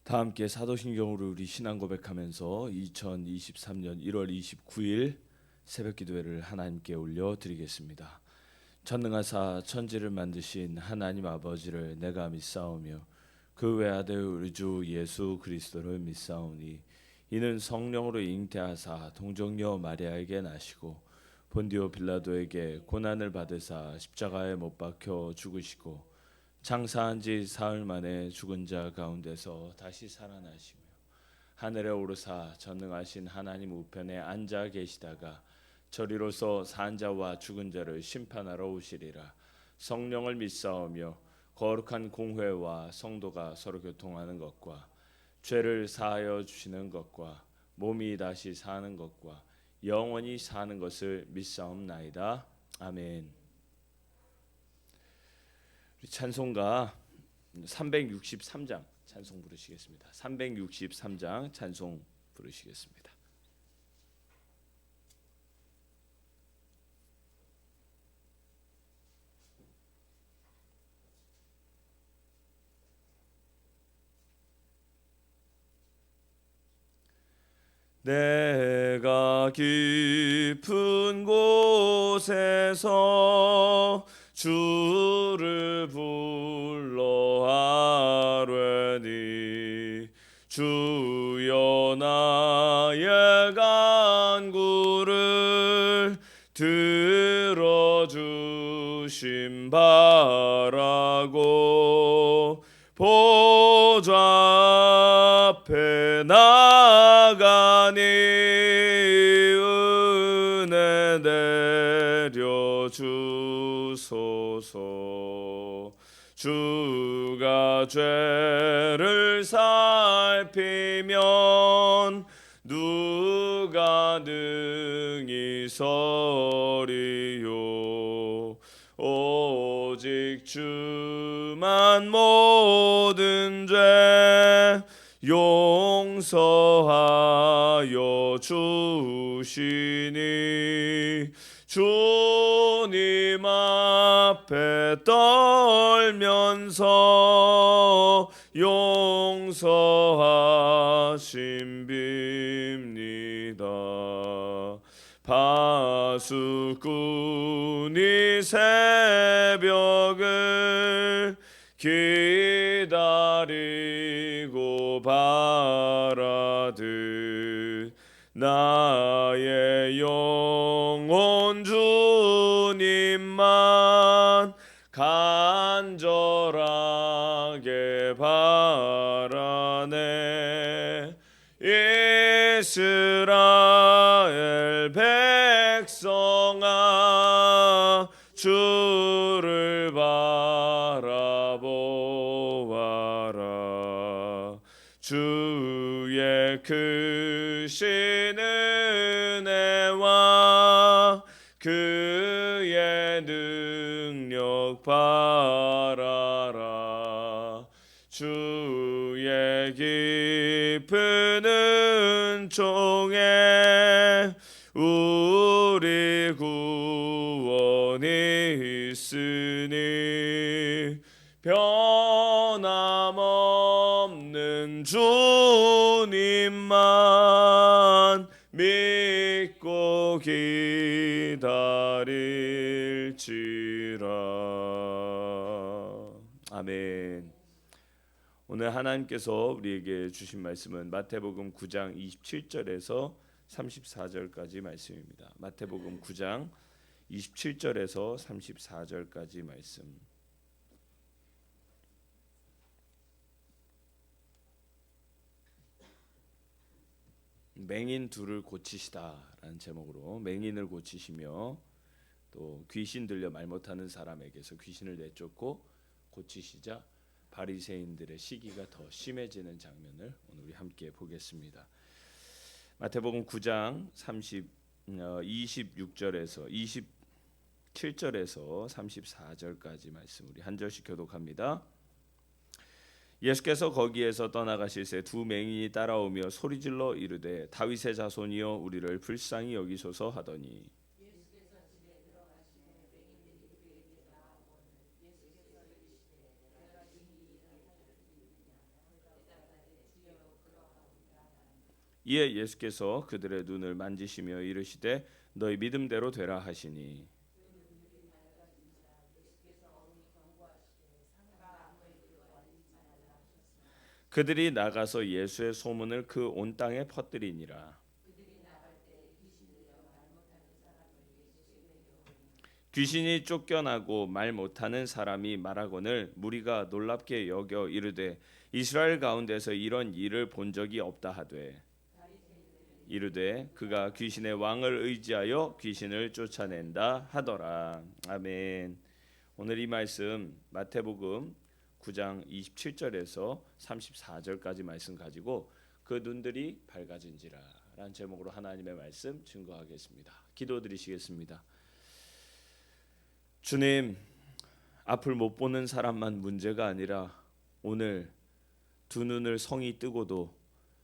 다 함께 사도신경으로 우리 신앙 고백하면서 2023년 1월 29일 새벽 기도회를 하나님께 올려드리겠습니다. 전능하사 천지를 만드신 하나님 아버지를 내가 믿사오며 그 외아들 우리 주 예수 그리스도를 믿사오니 이는 성령으로 잉태하사 동정녀 마리아에게 나시고 본디오 빌라도에게 고난을 받으사 십자가에 못 박혀 죽으시고 장사한 지 사흘 만에 죽은 자 가운데서 다시 살아나시며 하늘에 오르사 전능하신 하나님 우편에 앉아 계시다가 저리로서 산 자와 죽은 자를 심판하러 오시리라. 성령을 믿사오며 거룩한 공회와 성도가 서로 교통하는 것과 죄를 사하여 주시는 것과 몸이 다시 사는 것과 영원히 사는 것을 믿사옵나이다. 아멘. 찬송가 363장 찬송 부르시겠습니다. 363장 찬송 부르시겠습니다. 내가 깊은 곳에서 주를 불러 아뢰니 주여 나의 간구를 들어주심 바라고 보좌 앞에 나가니 은혜 내려주소서. 주가 죄를 살피면 누가 능히 서리요. 오직 주만 모든 죄 용서하여 주시니 주님 앞에 떨면서 용서하심 빕니다. 파수꾼이 새벽을 기다리고 바라듯 나의 영혼 주님만 간절하게 바라네. 이스라엘 백성아 주를 바라보아라. 주의 크신 은혜와 그의 능력 바라라. 주의 깊은 은총에 우리 구원이 있으니 변함없는 주님만 믿고 기다릴지라. 아멘. 오늘 하나님께서 우리에게 주신 말씀은 마태복음 9장 27절에서 34절까지 말씀입니다. 마태복음 9장 27절에서 34절까지 말씀. 맹인 둘을 고치시다라는 제목으로 맹인을 고치시며 또 귀신 들려 말 못하는 사람에게서 귀신을 내쫓고 고치시자 바리새인들의 시기가 더 심해지는 장면을 오늘 우리 함께 보겠습니다. 마태복음 9장 26절에서 27절에서 34절까지 말씀 우리 한 절씩 교독합니다. 예수께서 거기에서 떠나가실새 두 맹인이 따라오며 소리질러 이르되 다윗의 자손이여 우리를 불쌍히 여기소서 하더니 이에 예수께서 그들의 눈을 만지시며 이르시되 너희 믿음대로 되라 하시니 그들이 나가서 예수의 소문을 그 온 땅에 퍼뜨리니라. 귀신이 쫓겨나고 말 못하는 사람이 말하거늘 무리가 놀랍게 여겨 이르되 이스라엘 가운데서 이런 일을 본 적이 없다 하되 이르되 그가 귀신의 왕을 의지하여 귀신을 쫓아낸다 하더라. 아멘. 오늘 이 말씀 마태복음 9장 27절에서 34절까지 말씀 가지고 그 눈들이 밝아진지라 라는 제목으로 하나님의 말씀 증거하겠습니다. 기도드리시겠습니다. 주님, 앞을 못 보는 사람만 문제가 아니라 오늘 두 눈을 성이 뜨고도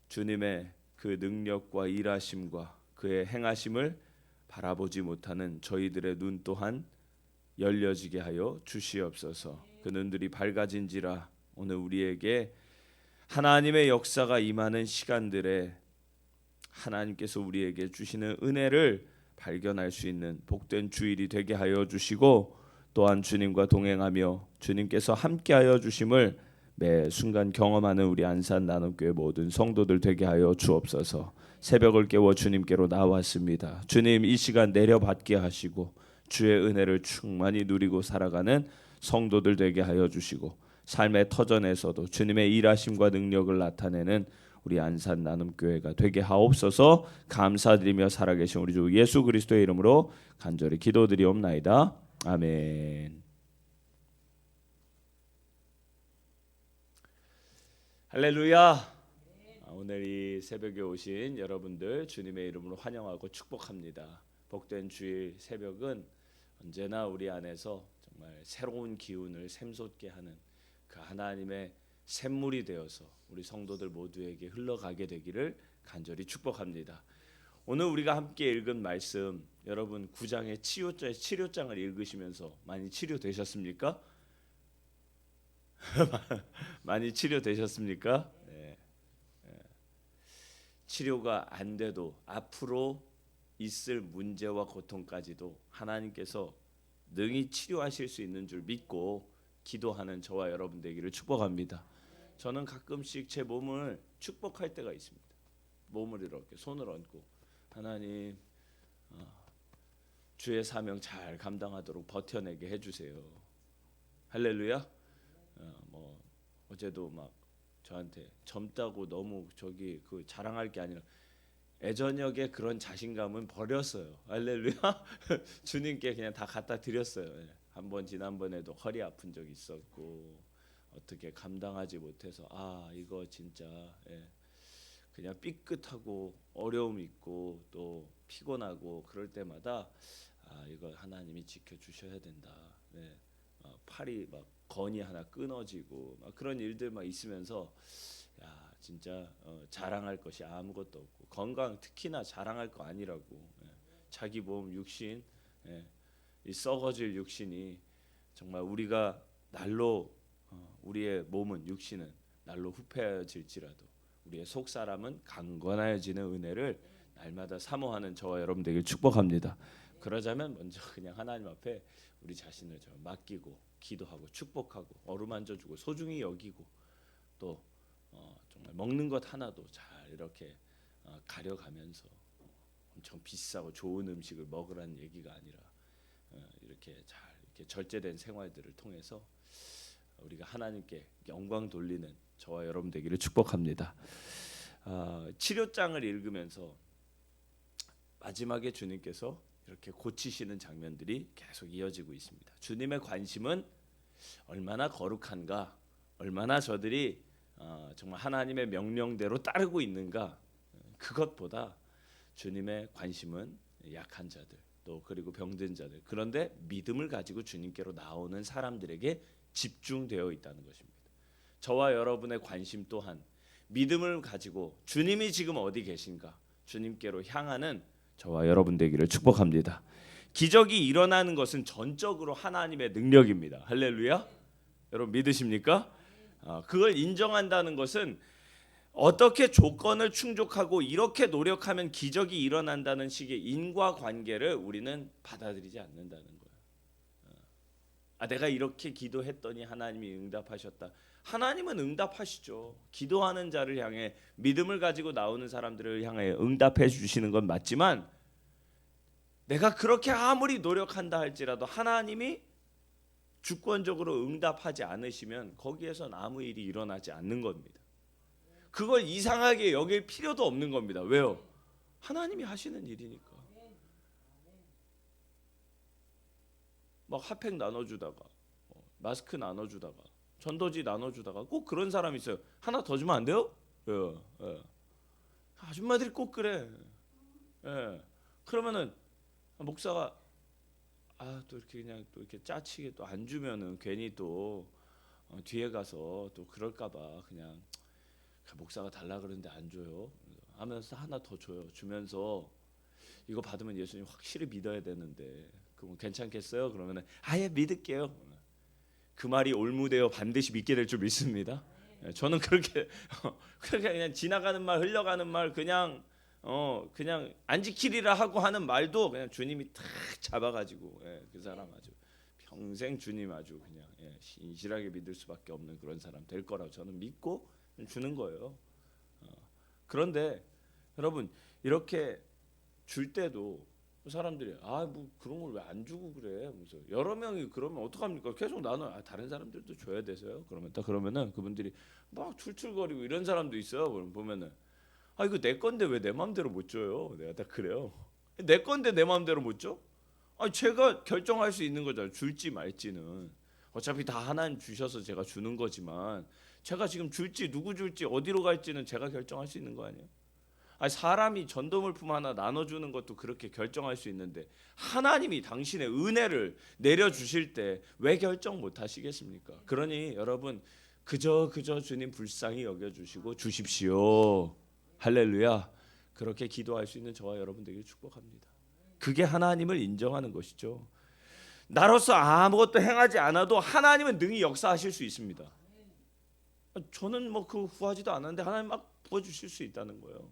주님의 그 능력과 일하심과 그의 행하심을 바라보지 못하는 저희들의 눈 또한 열려지게 하여 주시옵소서. 그 눈들이 밝아진지라 오늘 우리에게 하나님의 역사가 임하는 시간들에 하나님께서 우리에게 주시는 은혜를 발견할 수 있는 복된 주일이 되게 하여 주시고 또한 주님과 동행하며 주님께서 함께하여 주심을 매 순간 경험하는 우리 안산 나눔교회 모든 성도들 되게 하여 주옵소서. 새벽을 깨워 주님께로 나왔습니다. 주님 이 시간 내려받게 하시고 주의 은혜를 충만히 누리고 살아가는 성도들 되게 하여 주시고 삶의 터전에서도 주님의 일하심과 능력을 나타내는 우리 안산 나눔교회가 되게 하옵소서. 감사드리며 살아계신 우리 주 예수 그리스도의 이름으로 간절히 기도드리옵나이다. 아멘. 할렐루야. 오늘 이 새벽에 오신 여러분들 주님의 이름으로 환영하고 축복합니다. 복된 주일 새벽은 언제나 우리 안에서 정말 새로운 기운을 샘솟게 하는 그 하나님의 샘물이 되어서 우리 성도들 모두에게 흘러가게 되기를 간절히 축복합니다. 오늘 우리가 함께 읽은 말씀 여러분 9장의 치료장을 읽으시면서 많이 치료되셨습니까? 많이 치료되셨습니까? 네. 치료가 안 돼도 앞으로 있을 문제와 고통까지도 하나님께서 능히 치료하실 수 있는 줄 믿고 기도하는 저와 여러분 되기를 축복합니다. 저는 가끔씩 제 몸을 축복할 때가 있습니다. 몸을 이렇게 손을 얹고 하나님 주의 사명 잘 감당하도록 버텨내게 해주세요. 할렐루야. 뭐 어제도 막 저한테 젊다고 너무 저기 그 자랑할 게 아니라 애저녁에 그런 자신감은 버렸어요. 할렐루야. 주님께 그냥 다 갖다 드렸어요. 한번 지난번에도 허리 아픈 적 있었고 어떻게 감당하지 못해서 이거 진짜 그냥 삐끗하고 어려움 있고 또 피곤하고 그럴 때마다 이거 하나님이 지켜주셔야 된다. 팔이 막 건이 하나 끊어지고 막 그런 일들 막 있으면서 진짜 자랑할 것이 아무것도 없고 건강 특히나 자랑할 거 아니라고 자기 몸 육신 이 썩어질 육신이 정말 우리가 날로 우리의 몸은 육신은 날로 후패해질지라도 우리의 속 사람은 강건하여지는 은혜를 날마다 사모하는 저와 여러분 되길 축복합니다. 그러자면 먼저 그냥 하나님 앞에 우리 자신을 좀 맡기고 기도하고 축복하고 어루만져주고 소중히 여기고 또 정말 먹는 것 하나도 잘 이렇게 가려가면서 엄청 비싸고 좋은 음식을 먹으라는 얘기가 아니라 이렇게 잘 이렇게 절제된 생활들을 통해서 우리가 하나님께 영광 돌리는 저와 여러분 되기를 축복합니다. 치료장을 읽으면서 마지막에 주님께서 이렇게 고치시는 장면들이 계속 이어지고 있습니다. 주님의 관심은 얼마나 거룩한가, 얼마나 저들이 정말 하나님의 명령대로 따르고 있는가. 그것보다 주님의 관심은 약한 자들 또 그리고 병든 자들 그런데 믿음을 가지고 주님께로 나오는 사람들에게 집중되어 있다는 것입니다. 저와 여러분의 관심 또한 믿음을 가지고 주님이 지금 어디 계신가 주님께로 향하는 저와 여러분 되기를 축복합니다. 기적이 일어나는 것은 전적으로 하나님의 능력입니다. 할렐루야. 여러분 믿으십니까? 그걸 인정한다는 것은 어떻게 조건을 충족하고 이렇게 노력하면 기적이 일어난다는 식의 인과관계를 우리는 받아들이지 않는다는 거예요. 내가 이렇게 기도했더니 하나님이 응답하셨다. 하나님은 응답하시죠. 기도하는 자를 향해, 믿음을 가지고 나오는 사람들을 향해 응답해 주시는 건 맞지만, 내가 그렇게 아무리 노력한다 할지라도 하나님이 주권적으로 응답하지 않으시면 거기에선 아무 일이 일어나지 않는 겁니다. 그걸 이상하게 여길 필요도 없는 겁니다. 왜요? 하나님이 하시는 일이니까. 막 핫팩 나눠주다가, 마스크 나눠주다가, 전도지 나눠주다가 꼭 그런 사람 있어요. 하나 더 주면 안 돼요? 예. 아줌마들이 꼭 그래. 예. 그러면은 목사가 또 이렇게 그냥 또 이렇게 짜치게 또 안 주면은 괜히 또 뒤에 가서 또 그럴까봐 그냥 목사가 달라 그러는데 안 줘요. 하면서 하나 더 줘요. 주면서 이거 받으면 예수님 확실히 믿어야 되는데 그럼 괜찮겠어요? 그러면은 아예 믿을게요. 그 말이 올무되어 반드시 믿게 될 줄 믿습니다. 저는 그렇게 그냥 지나가는 말, 흘려가는 말, 그냥 안 지키리라 하고 하는 말도 그냥 주님이 탁 잡아가지고 그 사람 아주 평생 주님 아주 그냥 신실하게 믿을 수밖에 없는 그런 사람 될 거라고 저는 믿고 주는 거예요. 그런데 여러분 이렇게 줄 때도 사람들이 뭐 그런 걸 왜 안 주고 그래? 하면서 여러 명이 그러면 어떡합니까? 계속 나눠. 다른 사람들도 줘야 되세요. 그러면은 그분들이 막 툴툴거리고 이런 사람도 있어요. 그럼 보면은 이거 내 건데 왜 내 마음대로 못 줘요? 내가 다 그래요. 내 건데 내 마음대로 못 줘? 제가 결정할 수 있는 거잖아요. 줄지 말지는. 어차피 다 하나님 주셔서 제가 주는 거지만 제가 지금 줄지 누구 줄지 어디로 갈지는 제가 결정할 수 있는 거 아니에요? 사람이 전도물품 하나 나눠주는 것도 그렇게 결정할 수 있는데 하나님이 당신의 은혜를 내려주실 때 왜 결정 못하시겠습니까? 그러니 여러분 그저 주님 불쌍히 여겨주시고 주십시오. 할렐루야. 그렇게 기도할 수 있는 저와 여러분 되길 축복합니다. 그게 하나님을 인정하는 것이죠. 나로서 아무것도 행하지 않아도 하나님은 능히 역사하실 수 있습니다. 저는 뭐 그 구하지도 않았는데 하나님 막 부어주실 수 있다는 거예요.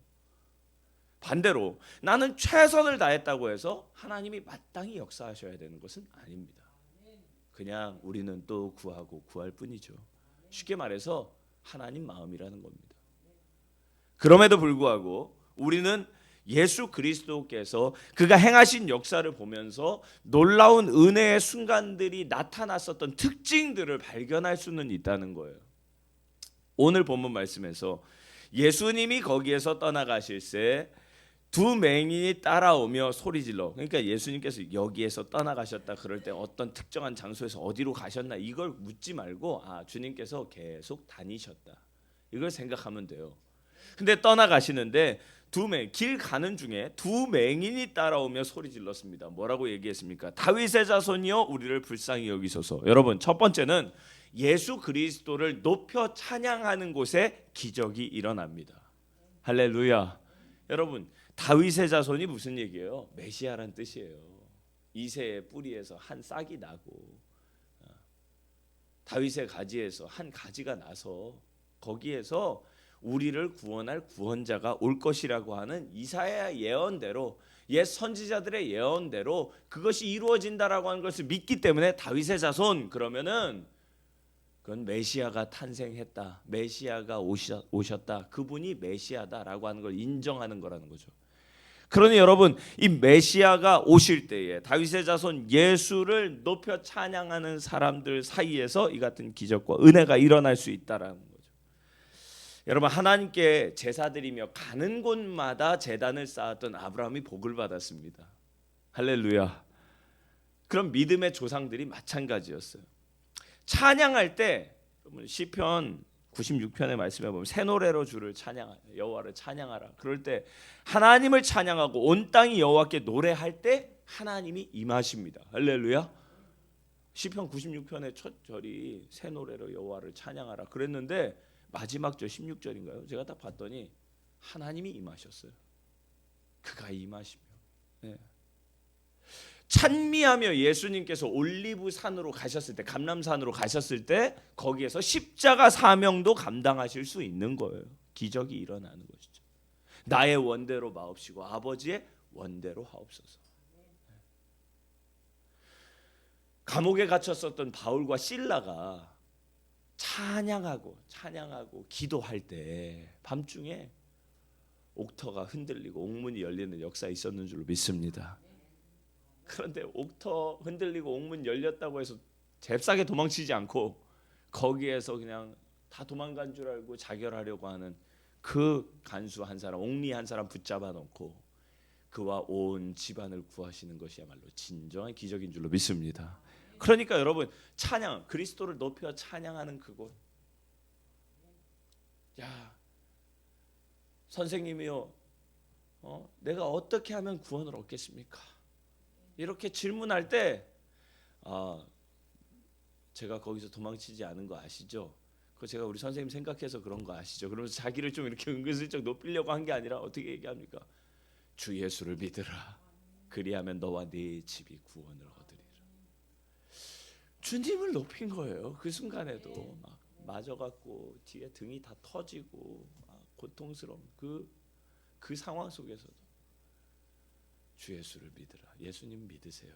반대로 나는 최선을 다했다고 해서 하나님이 마땅히 역사하셔야 되는 것은 아닙니다. 그냥 우리는 또 구하고 구할 뿐이죠. 쉽게 말해서 하나님 마음이라는 겁니다. 그럼에도 불구하고 우리는 예수 그리스도께서 그가 행하신 역사를 보면서 놀라운 은혜의 순간들이 나타났었던 특징들을 발견할 수는 있다는 거예요. 오늘 본문 말씀에서 예수님이 거기에서 떠나가실새 두 맹인이 따라오며 소리질러, 그러니까 예수님께서 여기에서 떠나가셨다 그럴 때 어떤 특정한 장소에서 어디로 가셨나 이걸 묻지 말고 주님께서 계속 다니셨다 이걸 생각하면 돼요. 근데 떠나가시는데 길 가는 중에 두 맹인이 따라오며 소리질렀습니다. 뭐라고 얘기했습니까? 다윗의 자손이여 우리를 불쌍히 여기소서. 여러분 첫 번째는 예수 그리스도를 높여 찬양하는 곳에 기적이 일어납니다. 할렐루야. 여러분 다윗의 자손이 무슨 얘기예요? 메시아란 뜻이에요. 이새의 뿌리에서 한 싹이 나고 다윗의 가지에서 한 가지가 나서 거기에서 우리를 구원할 구원자가 올 것이라고 하는 이사야 예언대로 옛 선지자들의 예언대로 그것이 이루어진다라고 하는 것을 믿기 때문에 다윗의 자손 그러면은 그건 메시아가 탄생했다. 메시아가 오셨다. 그분이 메시아다라고 하는 걸 인정하는 거라는 거죠. 그러니 여러분 이 메시아가 오실 때에 다윗의 자손 예수를 높여 찬양하는 사람들 사이에서 이 같은 기적과 은혜가 일어날 수 있다라는 거죠. 여러분 하나님께 제사드리며 가는 곳마다 제단을 쌓았던 아브라함이 복을 받았습니다. 할렐루야. 그럼 믿음의 조상들이 마찬가지였어요. 찬양할 때 시편 96편의 말씀에 보면 새 노래로 주를 찬양하라 여호와를 찬양하라. 그럴 때 하나님을 찬양하고 온 땅이 여호와께 노래할 때 하나님이 임하십니다. 할렐루야. 시편 96편의 첫 절이 새 노래로 여호와를 찬양하라 그랬는데 마지막 절 16절인가요? 제가 딱 봤더니 하나님이 임하셨어요. 그가 임하시며 찬미하며 예수님께서 올리브 산으로 가셨을 때, 감람산으로 가셨을 때 거기에서 십자가 사명도 감당하실 수 있는 거예요. 기적이 일어나는 것이죠. 나의 원대로 마옵시고 아버지의 원대로 하옵소서. 감옥에 갇혔었던 바울과 실라가 찬양하고 기도할 때 밤중에 옥터가 흔들리고 옥문이 열리는 역사가 있었는 줄로 믿습니다. 그런데 옥터 흔들리고 옥문 열렸다고 해서 잽싸게 도망치지 않고 거기에서 그냥 다 도망간 줄 알고 자결하려고 하는 그 간수 한 사람, 옥리 한 사람 붙잡아 놓고 그와 온 집안을 구하시는 것이야말로 진정한 기적인 줄로 믿습니다. 그러니까 여러분, 찬양, 그리스도를 높여 찬양하는 그곳. 야, 선생님이요, 내가 어떻게 하면 구원을 얻겠습니까? 이렇게 질문할 때, 제가 거기서 도망치지 않은 거 아시죠? 그 제가 우리 선생님 생각해서 그런 거 아시죠? 그러면서 자기를 좀 이렇게 은근슬쩍 높이려고 한 게 아니라 어떻게 얘기합니까? 주 예수를 믿으라. 그리하면 너와 네 집이 구원을 얻으리라. 주님을 높인 거예요. 그 순간에도 막 맞아갖고 뒤에 등이 다 터지고 막 고통스러운 그 상황 속에서도 주 예수를 믿으라. 예수님 믿으세요.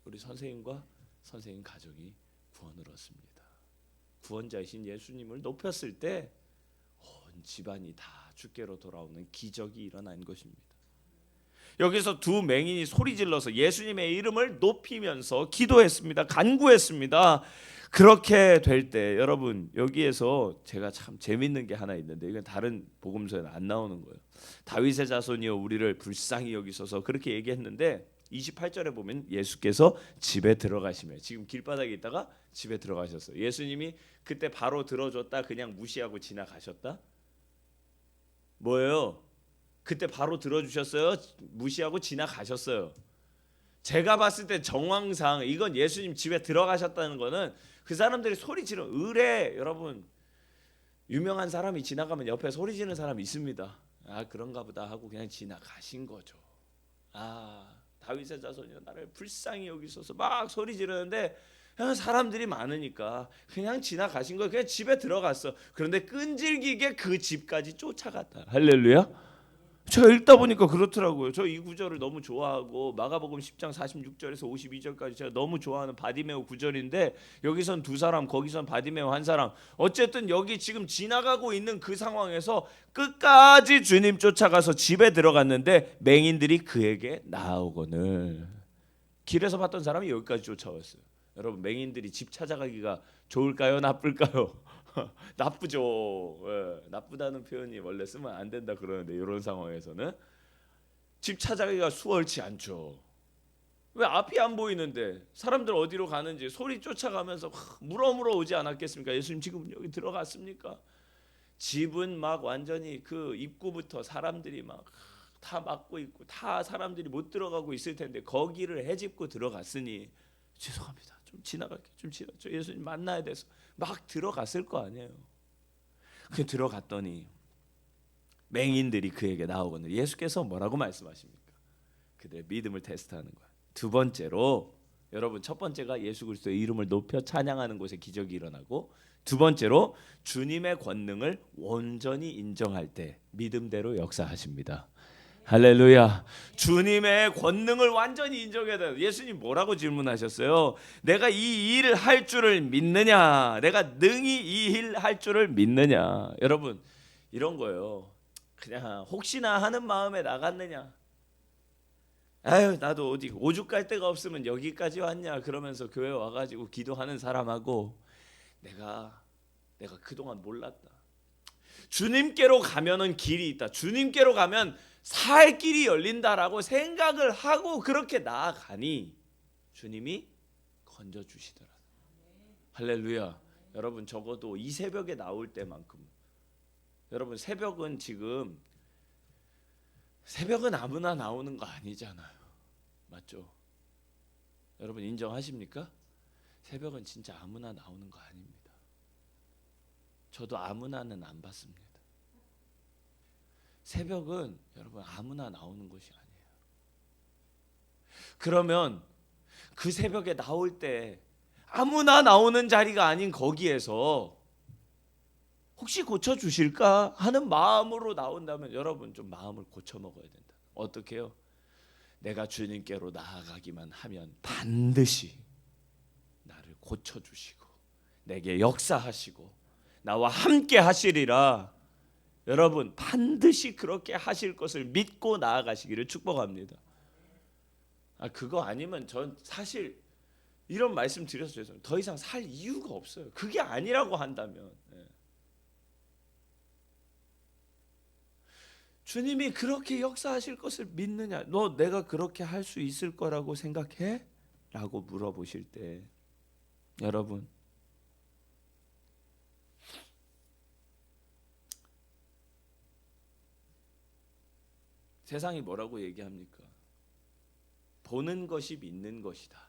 우리 선생님과 선생님 가족이 구원을 얻습니다. 구원자이신 예수님을 높였을 때 온 집안이 다 주께로 돌아오는 기적이 일어난 것입니다. 여기서 두 맹인이 소리 질러서 예수님의 이름을 높이면서 기도했습니다. 간구했습니다. 그렇게 될 때 여러분, 여기에서 제가 참 재밌는 게 하나 있는데 이건 다른 복음서에는 안 나오는 거예요. 다윗의 자손이여 우리를 불쌍히 여기소서 그렇게 얘기했는데 28절에 보면 예수께서 집에 들어가시며, 지금 길바닥에 있다가 집에 들어가셨어요. 예수님이 그때 바로 들어줬다 그냥 무시하고 지나가셨다? 뭐예요? 그때 바로 들어주셨어요? 무시하고 지나가셨어요? 제가 봤을 때 정황상 이건 예수님 집에 들어가셨다는 거는 그 사람들이 소리 지르는 의뢰, 여러분 유명한 사람이 지나가면 옆에 소리 지르는 사람이 있습니다. 그런가 보다 하고 그냥 지나가신 거죠. 다윗의 자손이여 나를 불쌍히 여기소서 막 소리 지르는데 사람들이 많으니까 그냥 지나가신 거예요. 그냥 집에 들어갔어. 그런데 끈질기게 그 집까지 쫓아갔다. 할렐루야. 제가 읽다 보니까 그렇더라고요. 저 이 구절을 너무 좋아하고 마가복음 10장 46절에서 52절까지 제가 너무 좋아하는 바디메오 구절인데 여기선 두 사람, 거기선 바디메오 한 사람. 어쨌든 여기 지금 지나가고 있는 그 상황에서 끝까지 주님 쫓아가서 집에 들어갔는데 맹인들이 그에게 나아오거늘. 길에서 봤던 사람이 여기까지 쫓아왔어요. 여러분, 맹인들이 집 찾아가기가 좋을까요? 나쁠까요? 나쁘죠. 나쁘다는 표현이 원래 쓰면 안 된다 그러는데 이런 상황에서는 집 찾아가기가 수월치 않죠. 왜 앞이 안 보이는데 사람들 어디로 가는지 소리 쫓아가면서 물어물어 오지 않았겠습니까? 예수님 지금 여기 들어갔습니까? 집은 막 완전히 그 입구부터 사람들이 막 다 막고 있고 다 사람들이 못 들어가고 있을 텐데 거기를 헤집고 들어갔으니 죄송합니다. 좀 지나갈게. 저 예수님 만나야 돼서 막 들어갔을 거 아니에요. 그 들어갔더니 맹인들이 그에게 나오거든요. 예수께서 뭐라고 말씀하십니까? 그들의 믿음을 테스트하는 거야. 두 번째로 여러분, 첫 번째가 예수 그리스도의 이름을 높여 찬양하는 곳에 기적이 일어나고, 두 번째로 주님의 권능을 온전히 인정할 때 믿음대로 역사하십니다. 할렐루야. 주님의 권능을 완전히 인정해야 돼요. 예수님 뭐라고 질문하셨어요? 내가 이 일을 할 줄을 믿느냐? 내가 능히 이 일 할 줄을 믿느냐? 여러분, 이런 거예요. 그냥 혹시나 하는 마음에 나갔느냐? 나도 어디 오죽 갈 데가 없으면 여기까지 왔냐? 그러면서 교회 와가지고 기도하는 사람하고 내가 그동안 몰랐다. 주님께로 가면은 길이 있다. 주님께로 가면 살 길이 열린다라고 생각을 하고 그렇게 나아가니 주님이 건져주시더라. 할렐루야. 여러분, 적어도 이 새벽에 나올 때만큼, 여러분 새벽은 아무나 나오는 거 아니잖아요. 맞죠? 여러분 인정하십니까? 새벽은 진짜 아무나 나오는 거 아닙니다. 저도 아무나는 안 받습니다. 새벽은 여러분 아무나 나오는 것이 아니에요. 그러면 그 새벽에 나올 때 아무나 나오는 자리가 아닌 거기에서 혹시 고쳐주실까 하는 마음으로 나온다면 여러분 좀 마음을 고쳐 먹어야 된다. 어떻게 해요? 내가 주님께로 나아가기만 하면 반드시 나를 고쳐주시고 내게 역사하시고 나와 함께 하시리라. 여러분 반드시 그렇게 하실 것을 믿고 나아가시기를 축복합니다. 그거 아니면 전 사실 이런 말씀 드려서 죄송해요. 더 이상 살 이유가 없어요. 그게 아니라고 한다면. 주님이 그렇게 역사하실 것을 믿느냐? 너 내가 그렇게 할 수 있을 거라고 생각해? 라고 물어보실 때 여러분 세상이 뭐라고 얘기합니까? 보는 것이 믿는 것이다.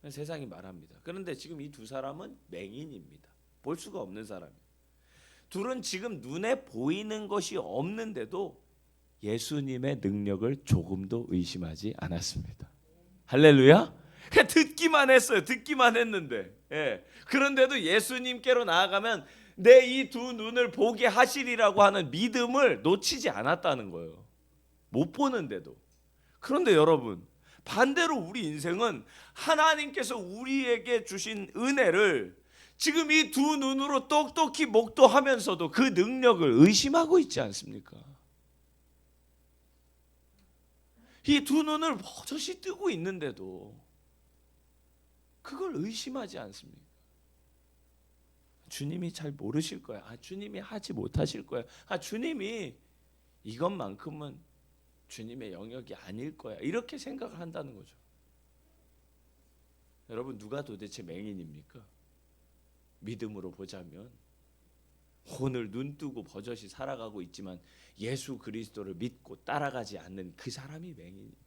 세상이 말합니다. 그런데 지금 이 두 사람은 맹인입니다. 볼 수가 없는 사람이에요. 둘은 지금 눈에 보이는 것이 없는데도 예수님의 능력을 조금도 의심하지 않았습니다. 할렐루야. 그냥 듣기만 했어요. 듣기만 했는데. 그런데도 예수님께로 나아가면 내 이 두 눈을 보게 하시리라고 하는 믿음을 놓치지 않았다는 거예요. 못 보는데도. 그런데 여러분 반대로 우리 인생은 하나님께서 우리에게 주신 은혜를 지금 이 두 눈으로 똑똑히 목도하면서도 그 능력을 의심하고 있지 않습니까? 이 두 눈을 버젓이 뜨고 있는데도 그걸 의심하지 않습니까? 주님이 잘 모르실 거야. 주님이 하지 못하실 거야. 주님이 이것만큼은 주님의 영역이 아닐 거야. 이렇게 생각을 한다는 거죠. 여러분 누가 도대체 맹인입니까? 믿음으로 보자면 오늘 눈 뜨고 버젓이 살아가고 있지만 예수 그리스도를 믿고 따라가지 않는 그 사람이 맹인입니다.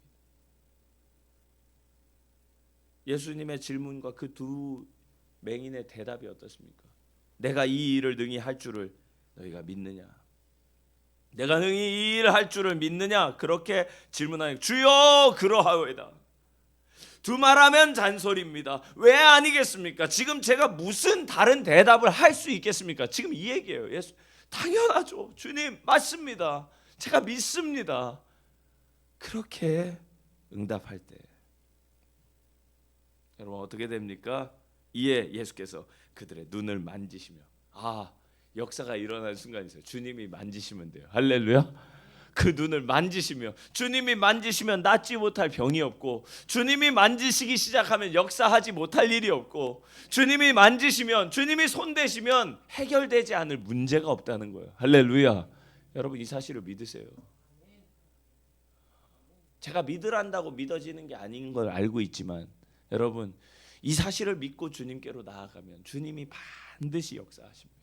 예수님의 질문과 그 두 맹인의 대답이 어떻습니까? 내가 이 일을 능히 할 줄을 너희가 믿느냐? 내가 능히 이 일을 할 줄을 믿느냐? 그렇게 질문하니 주여 그러하오이다. 두말하면 잔소리입니다. 왜 아니겠습니까? 지금 제가 무슨 다른 대답을 할 수 있겠습니까? 지금 이 얘기예요. 예수 당연하죠. 주님 맞습니다. 제가 믿습니다. 그렇게 응답할 때 여러분 어떻게 됩니까? 이에 예수께서 그들의 눈을 만지시며 역사가 일어나는 순간이 있어요. 주님이 만지시면 돼요. 할렐루야. 그 눈을 만지시며 주님이 만지시면 낫지 못할 병이 없고 주님이 만지시기 시작하면 역사하지 못할 일이 없고 주님이 만지시면 주님이 손대시면 해결되지 않을 문제가 없다는 거예요. 할렐루야. 여러분 이 사실을 믿으세요. 제가 믿으란다고 믿어지는 게 아닌 걸 알고 있지만 여러분 이 사실을 믿고 주님께로 나아가면 주님이 반드시 역사하십니다.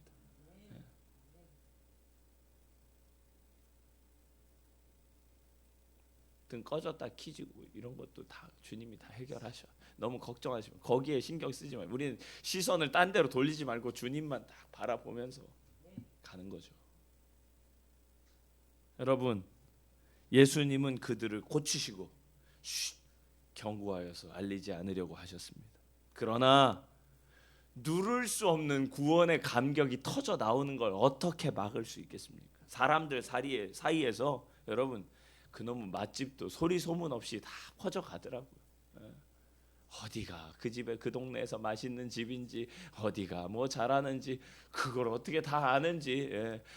등 꺼졌다 켜지고 이런 것도 다 주님이 다 해결하셔. 너무 걱정하시면 거기에 신경 쓰지 말고 우리는 시선을 딴 데로 돌리지 말고 주님만 딱 바라보면서 가는 거죠. 여러분 예수님은 그들을 고치시고 경고하여서 알리지 않으려고 하셨습니다. 그러나 누를 수 없는 구원의 감격이 터져 나오는 걸 어떻게 막을 수 있겠습니까? 사람들 사이에서 여러분 그놈의 맛집도 소리 소문 없이 다 퍼져가더라고요. 어디가 그 집에 그 동네에서 맛있는 집인지 어디가 뭐 잘하는지 그걸 어떻게 다 아는지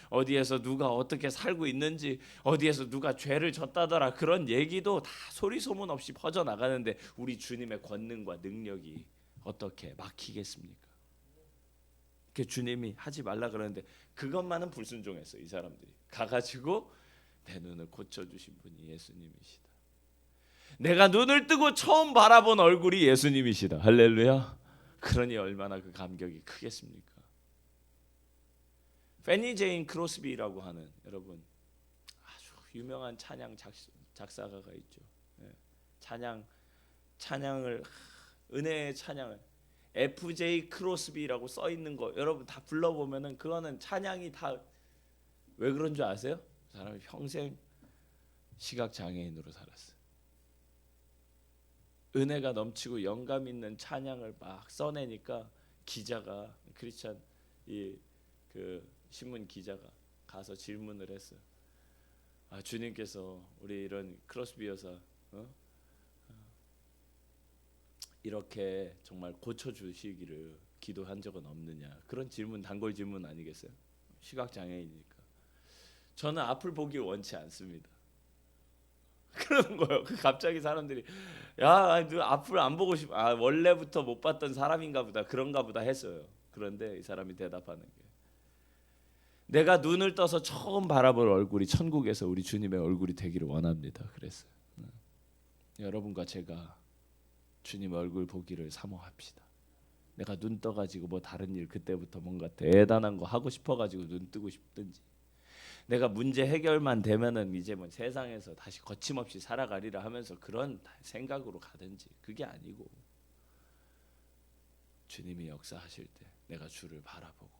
어디에서 누가 어떻게 살고 있는지 어디에서 누가 죄를 졌다더라 그런 얘기도 다 소리 소문 없이 퍼져나가는데 우리 주님의 권능과 능력이 어떻게 막히겠습니까? 그 주님이 하지 말라 그러는데 그것만은 불순종했어요. 이 사람들이 가가지고 내 눈을 고쳐주신 분이 예수님이시다. 내가 눈을 뜨고 처음 바라본 얼굴이 예수님이시다. 할렐루야. 그러니 얼마나 그 감격이 크겠습니까? 페니 제인 크로스비라고 하는 여러분 아주 유명한 찬양 작사가가 있죠. 찬양을 은혜의 찬양을 FJ 크로스비라고 써 있는 거 여러분 다 불러보면은 그거는 찬양이 다 왜 그런 줄 아세요? 그 사람이 평생 시각 장애인으로 살았어요. 은혜가 넘치고 영감 있는 찬양을 막 써내니까 기자가 크리스찬 그 신문 기자가 가서 질문을 했어요. 주님께서 우리 이런 크로스비 여사 이렇게 정말 고쳐주시기를 기도한 적은 없느냐, 그런 질문, 단골 질문 아니겠어요? 시각장애인이니까. 저는 앞을 보길 원치 않습니다. 그러는 거예요. 갑자기 사람들이 야, 너 앞을 안 보고 싶어. 원래부터 못 봤던 사람인가 보다, 그런가 보다 했어요. 그런데 이 사람이 대답하는 게, 내가 눈을 떠서 처음 바라볼 얼굴이 천국에서 우리 주님의 얼굴이 되기를 원합니다. 그랬어요. 여러분과 제가 주님의 얼굴 보기를 사모합시다. 내가 눈 떠가지고 뭐 다른 일, 그때부터 뭔가 대단한 거 하고 싶어가지고 눈 뜨고 싶든지, 내가 문제 해결만 되면은 이제 뭐 세상에서 다시 거침없이 살아가리라 하면서 그런 생각으로 가든지, 그게 아니고 주님이 역사하실 때 내가 주를 바라보고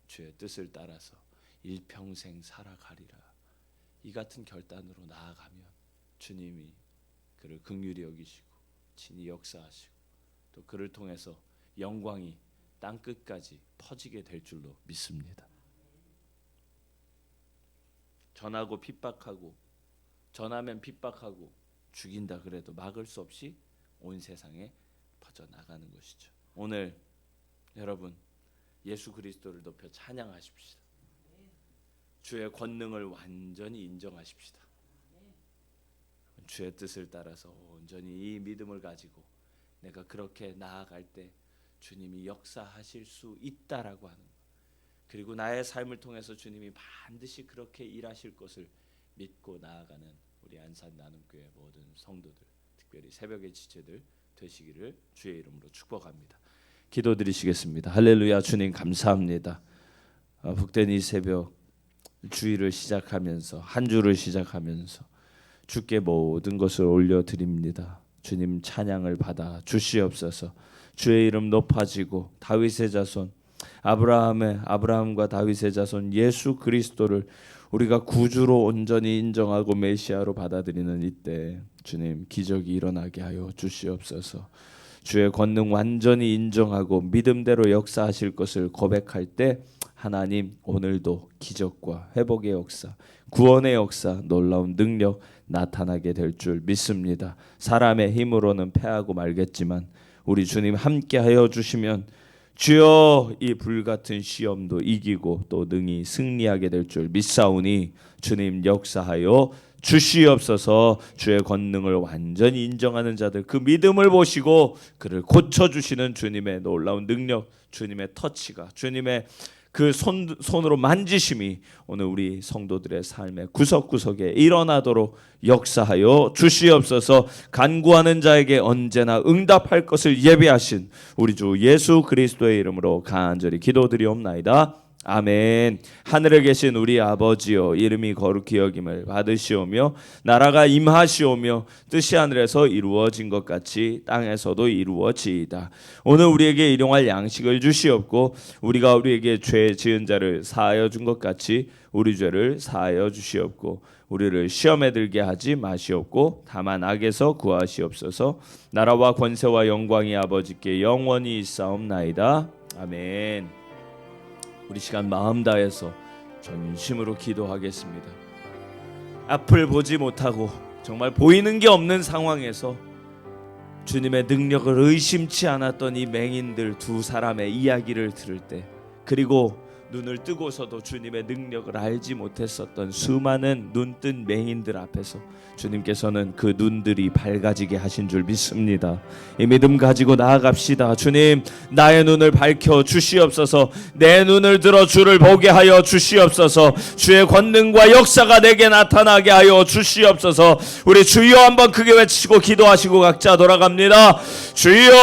주의 뜻을 따라서 일평생 살아가리라, 이 같은 결단으로 나아가면 주님이 그를 긍휼히 여기시고 친히 역사하시고 또 그를 통해서 영광이 땅 끝까지 퍼지게 될 줄로 믿습니다. 전하고 핍박하고, 전하면 핍박하고 죽인다 그래도 막을 수 없이 온 세상에 퍼져나가는 것이죠. 오늘 여러분 예수 그리스도를 높여 찬양하십시다. 주의 권능을 완전히 인정하십시다. 주의 뜻을 따라서 온전히 이 믿음을 가지고 내가 그렇게 나아갈 때 주님이 역사하실 수 있다라고 하는 것, 그리고 나의 삶을 통해서 주님이 반드시 그렇게 일하실 것을 믿고 나아가는 우리 안산 나눔교회 모든 성도들, 특별히 새벽의 지체들 되시기를 주의 이름으로 축복합니다. 기도드리시겠습니다. 할렐루야. 주님 감사합니다. 복된 이 새벽 주일을 시작하면서, 한 주를 시작하면서 주께 모든 것을 올려드립니다. 주님 찬양을 받아 주시옵소서. 주의 이름 높아지고 다윗의 자손 아브라함과 다윗의 자손 예수 그리스도를 우리가 구주로 온전히 인정하고 메시아로 받아들이는 이때 주님 기적이 일어나게 하여 주시옵소서. 주의 권능 완전히 인정하고 믿음대로 역사하실 것을 고백할 때 하나님 오늘도 기적과 회복의 역사, 구원의 역사, 놀라운 능력 나타나게 될 줄 믿습니다. 사람의 힘으로는 패하고 말겠지만 우리 주님 함께하여 주시면 주여 이 불같은 시험도 이기고 또 능히 승리하게 될 줄 믿사오니 주님 역사하여 주시옵소서. 주의 권능을 완전히 인정하는 자들 그 믿음을 보시고 그를 고쳐주시는 주님의 놀라운 능력, 주님의 터치가, 주님의 그 손으로 만지심이 오늘 우리 성도들의 삶의 구석구석에 일어나도록 역사하여 주시옵소서. 간구하는 자에게 언제나 응답할 것을 예비하신 우리 주 예수 그리스도의 이름으로 간절히 기도드리옵나이다. 아멘. 하늘에 계신 우리 아버지여, 이름이 거룩히 여김을 받으시오며 나라가 임하시오며 뜻이 하늘에서 이루어진 것 같이 땅에서도 이루어지이다. 오늘 우리에게 일용할 양식을 주시옵고 우리가 우리에게 죄 지은 자를 사하여 준 것 같이 우리 죄를 사하여 주시옵고 우리를 시험에 들게 하지 마시옵고 다만 악에서 구하시옵소서. 나라와 권세와 영광이 아버지께 영원히 있사옵나이다. 아멘. 우리 시간 마음 다해서 전심으로 기도하겠습니다. 앞을 보지 못하고 정말 보이는 게 없는 상황에서 주님의 능력을 의심치 않았던 이 맹인들 두 사람의 이야기를 들을 때, 그리고 눈을 뜨고서도 주님의 능력을 알지 못했었던 수많은 눈뜬 맹인들 앞에서 주님께서는 그 눈들이 밝아지게 하신 줄 믿습니다. 이 믿음 가지고 나아갑시다. 주님, 나의 눈을 밝혀 주시옵소서. 내 눈을 들어 주를 보게 하여 주시옵소서. 주의 권능과 역사가 내게 나타나게 하여 주시옵소서. 우리 주여 한번 크게 외치고 기도하시고 각자 돌아갑니다. 주여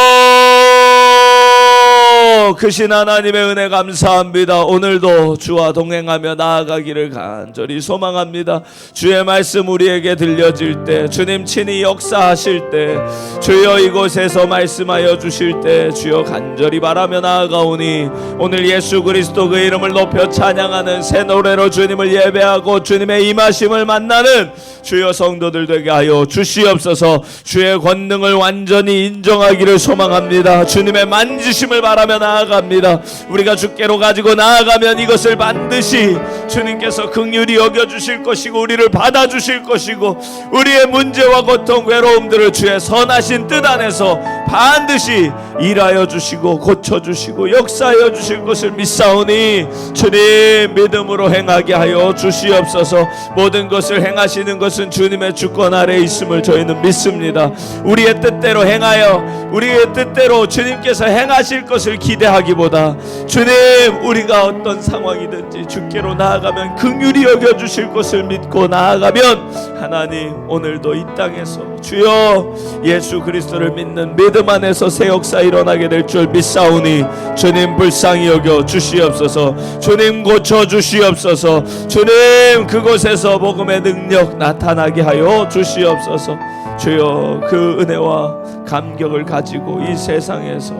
주여 크신 하나님의 은혜 감사합니다. 오늘도 주와 동행하며 나아가기를 간절히 소망합니다. 주의 말씀 우리에게 들려질 때, 주님 친히 역사하실 때, 주여 이곳에서 말씀하여 주실 때 주여 간절히 바라며 나아가오니 오늘 예수 그리스도 그 이름을 높여 찬양하는 새 노래로 주님을 예배하고 주님의 임하심을 만나는 주여 성도들 되게 하여 주시옵소서. 주의 권능을 완전히 인정하기를 소망합니다. 주님의 만지심을 바라며 나아갑니다. 우리가 주께로 가지고 나아가면 이것을 반드시 주님께서 긍휼히 여겨주실 것이고 우리를 받아주실 것이고 우리의 문제와 고통 괴로움들을 주의 선하신 뜻 안에서 반드시 일하여 주시고 고쳐주시고 역사하여 주실 것을 믿사오니 주님 믿음으로 행하게 하여 주시옵소서. 모든 것을 행하시는 것은 주님의 주권 아래 있음을 저희는 믿습니다. 우리의 뜻대로 행하여 우리의 뜻대로 주님께서 행하실 것을 기대하기보다 주님 우리가 어떤 상황이든지 주께로 나아가면 긍휼히 여겨주실 것을 믿고 나아가면 하나님 오늘도 이 땅에서 주여 예수 그리스도를 믿는 믿음 안에서 새 역사 일어나게 될 줄 믿사오니 주님 불쌍히 여겨 주시옵소서. 주님 고쳐 주시옵소서. 주님 그곳에서 복음의 능력 나타나게 하여 주시옵소서. 주여 그 은혜와 감격을 가지고 이 세상에서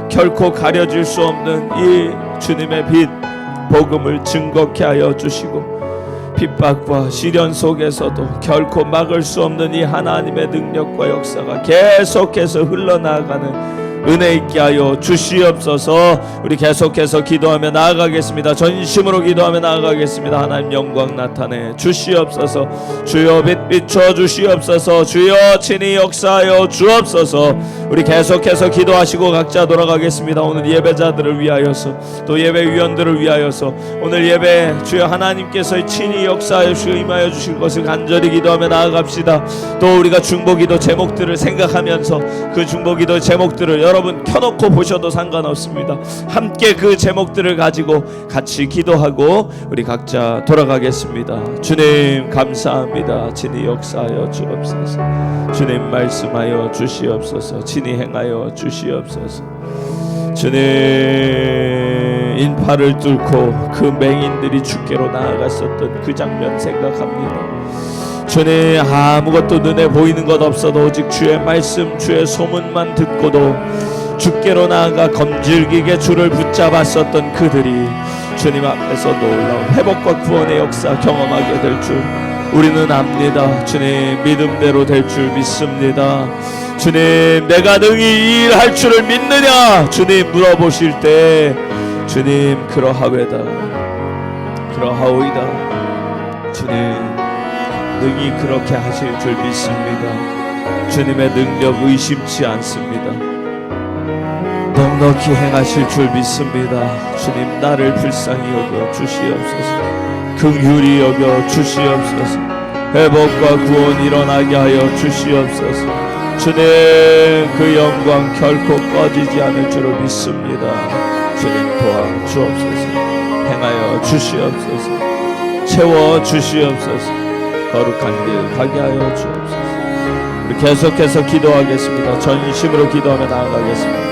결코 가려질 수 없는 이 주님의 빛 복음을 증거케 하여 주시고 핍박과 시련 속에서도 결코 막을 수 없는 이 하나님의 능력과 역사가 계속해서 흘러나가는 은혜 있게 하여 주시옵소서. 우리 계속해서 기도하며 나아가겠습니다. 전심으로 기도하며 나아가겠습니다. 하나님 영광 나타내 주시옵소서. 주여 빛 비춰 주시옵소서. 주여 친히 역사하여 주옵소서. 우리 계속해서 기도하시고 각자 돌아가겠습니다. 오늘 예배자들을 위하여서 또 예배위원들을 위하여서 오늘 예배 주여 하나님께서 친히 역사하여 주시고 임하여 주실 것을 간절히 기도하며 나아갑시다. 또 우리가 중보기도 제목들을 생각하면서 그 중보기도 제목들을 여러분 켜놓고 보셔도 상관없습니다. 함께 그 제목들을 가지고 같이 기도하고 우리 각자 돌아가겠습니다. 주님 감사합니다. 친히 역사하여 주옵소서. 주님 말씀하여 주시옵소서. 친히 행하여 주시옵소서. 주님 인파를 뚫고 그 맹인들이 주께로 나아갔었던 그 장면 생각합니다. 주님 아무것도 눈에 보이는 것 없어도 오직 주의 말씀 주의 소문만 듣고도 주께로 나아가 검질기게 주를 붙잡았었던 그들이 주님 앞에서 놀라운 회복과 구원의 역사 경험하게 될 줄 우리는 압니다. 주님 믿음대로 될 줄 믿습니다. 주님 내가 능히 이 일 할 줄을 믿느냐 주님 물어보실 때 주님 그러하외다 그러하오이다. 주님 능히 그렇게 하실 줄 믿습니다. 주님의 능력 의심치 않습니다. 넉넉히 행하실 줄 믿습니다. 주님 나를 불쌍히 여겨 주시옵소서. 긍휼히 여겨 주시옵소서. 회복과 구원 일어나게 하여 주시옵소서. 주님 그 영광 결코 꺼지지 않을 줄 믿습니다. 주님 도와주옵소서. 행하여 주시옵소서. 채워 주시옵소서. 거룩한 길 가게 하여 주옵소서. 우리 계속해서 기도하겠습니다. 전심으로 기도하며 나아가겠습니다.